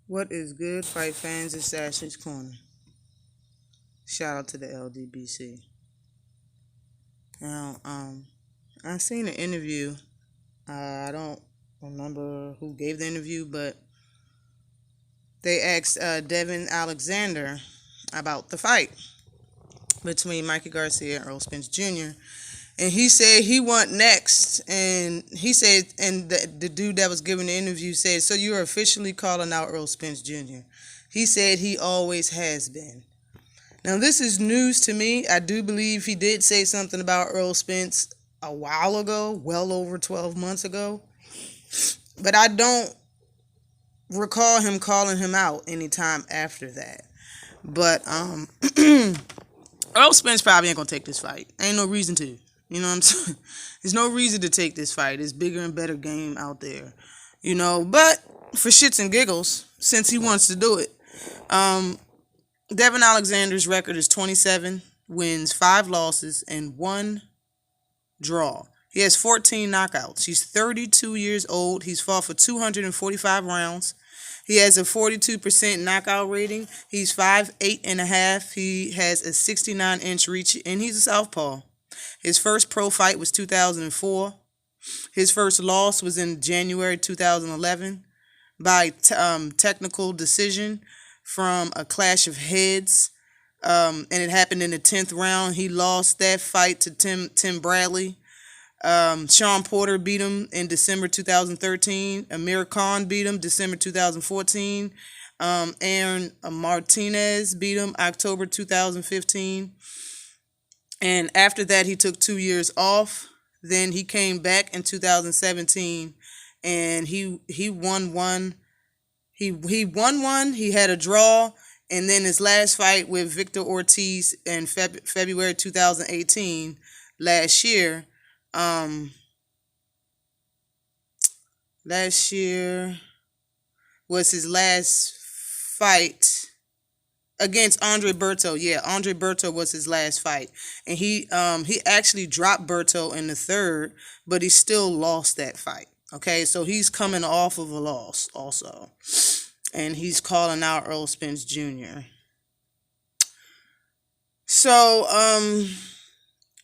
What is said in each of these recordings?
What is good, fight fans? It's Ashley's Corner. Shout out to the LDBC. Now, I seen an interview. I don't remember who gave the interview, but they asked Devon Alexander about the fight between Mikey Garcia and Errol Spence Jr. And he said he want next. And he said, and the dude that was giving the interview said, "So you're officially calling out Errol Spence Jr." He said he always has been. Now, this is news to me. I do believe he did say something about Errol Spence a while ago, well over 12 months ago. But I don't recall him calling him out anytime after that. But Errol Spence probably ain't going to take this fight. Ain't no reason to. You know what I'm saying? There's no reason to take this fight. It's bigger and better game out there. But for shits and giggles, since he wants to do it, Devon Alexander's record is 27 wins, 5 losses, and 1 draw. He has 14 knockouts. He's 32 years old. He's fought for 245 rounds. He has a 42% knockout rating. He's 5'8.5". He has a 69-inch reach, and he's a southpaw. His first pro fight was 2004. His first loss was in January 2011 by technical decision from a clash of heads, and it happened in the 10th round. He lost that fight to Tim Bradley. Sean Porter beat him in December 2013. Amir Khan beat him December 2014. Aaron Martinez beat him October 2015. And after that, he took 2 years off. Then he came back in 2017, and he won one. He won one. He had a draw, and then his last fight with Victor Ortiz in February 2018, last year. Last year was his last fight against Andre Berto. Yeah, Andre Berto was his last fight, and he actually dropped Berto in the 3rd, but he still lost that fight. Okay, so he's coming off of a loss also, and he's calling out Errol Spence Jr. So,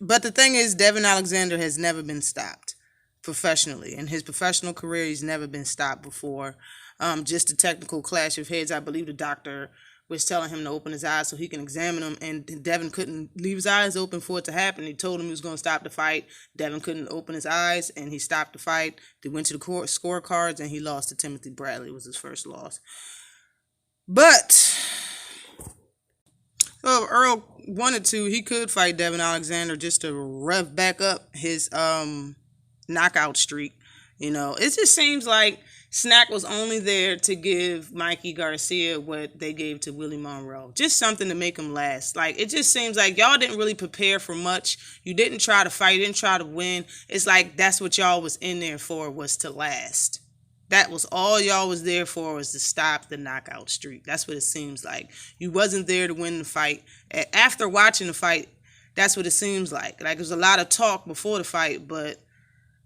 but the thing is, Devon Alexander has never been stopped professionally. In his professional career, he's never been stopped before. Just a technical clash of heads. I believe the doctor was telling him to open his eyes so he can examine him, and Devon couldn't leave his eyes open for it to happen. He told him he was going to stop the fight. Devon couldn't open his eyes, and he stopped the fight. They went to the scorecards, and he lost to Timothy Bradley. It was his first loss. But so if Earl wanted to, he could fight Devon Alexander just to rev back up his knockout streak. It just seems like Snack was only there to give Mikey Garcia what they gave to Willie Monroe. Just something to make him last. Like, it just seems like y'all didn't really prepare for much. You didn't try to fight. You didn't try to win. It's like that's what y'all was in there for, was to last. That was all y'all was there for, was to stop the knockout streak. That's what it seems like. You wasn't there to win the fight. After watching the fight, that's what it seems like. Like, there's a lot of talk before the fight, but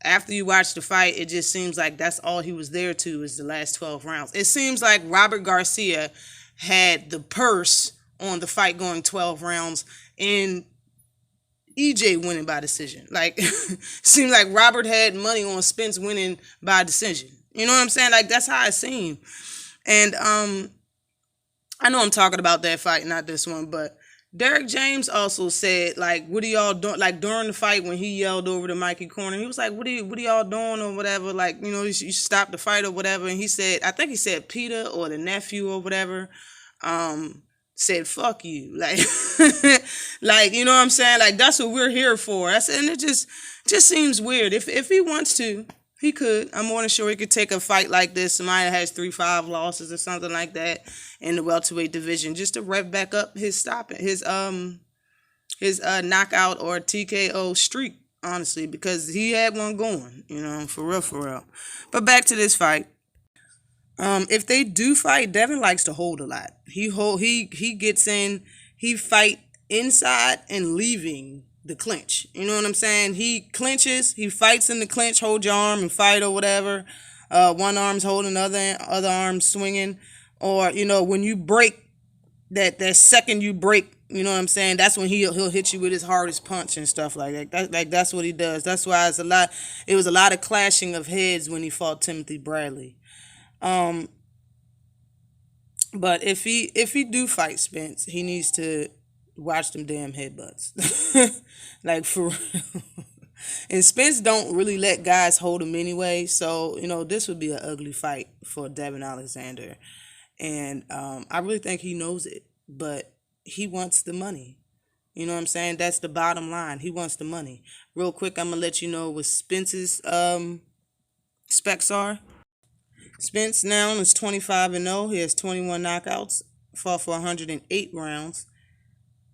after you watch the fight, it just seems like that's all he was there to, is the last 12 rounds. It seems like Robert Garcia had the purse on the fight going 12 rounds and EJ winning by decision. Like, seems like Robert had money on Spence winning by decision. You know what I'm saying? Like, that's how it seemed. And I know I'm talking about that fight, not this one, but Derek James also said, like, what are y'all doing? Like, during the fight, when he yelled over to Mikey corner, he was like, what are y'all doing or whatever? Like, you stop the fight or whatever. And he said, I think he said Peter or the nephew or whatever, said, fuck you. Like, like, you know what I'm saying? Like, that's what we're here for. I said, and it just seems weird. If he wants to, he could. I'm more than sure he could take a fight like this. Somebody that has 3-5 losses or something like that in the welterweight division, just to rev back up his knockout or TKO streak, honestly, because he had one going, for real. But back to this fight. If they do fight, Devon likes to hold a lot. He gets in, he fight inside and leaving the clinch. You know what I'm saying? He clinches, he fights in the clinch, hold your arm and fight or whatever. One arm's holding, other arm swinging. or when you break, that second you break, you know what I'm saying, that's when he'll hit you with his hardest punch and stuff like that. That's what he does. That's why it was a lot of clashing of heads when he fought Timothy Bradley. um but if he do fight Spence, he needs to watch them damn headbutts. Like, for real. And Spence don't really let guys hold him anyway, so this would be an ugly fight for Devon Alexander. And I really think he knows it, but he wants the money. You know what I'm saying? That's the bottom line. He wants the money. Real quick, I'm gonna let you know what Spence's specs are. Spence now is 25-0. He has 21 knockouts, fought for 108 rounds.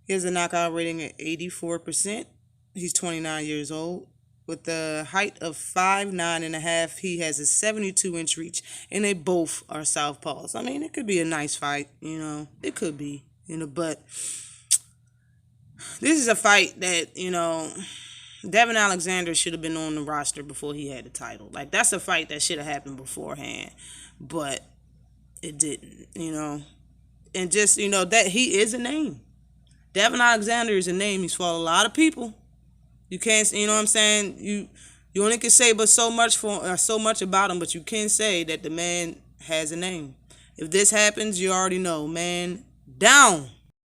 He has a knockout rating at 84%. He's 29 years old. With the height of 5'9.5", he has a 72-inch reach, and they both are southpaws. I mean, it could be a nice fight, It could be, but this is a fight that, Devon Alexander should have been on the roster before he had the title. Like, that's a fight that should have happened beforehand, but it didn't. And just, that he is a name. Devon Alexander is a name. He's fought a lot of people. You can't, you know what I'm saying? You only can say but so much about him, but you can say that the man has a name. If this happens, you already know, man down.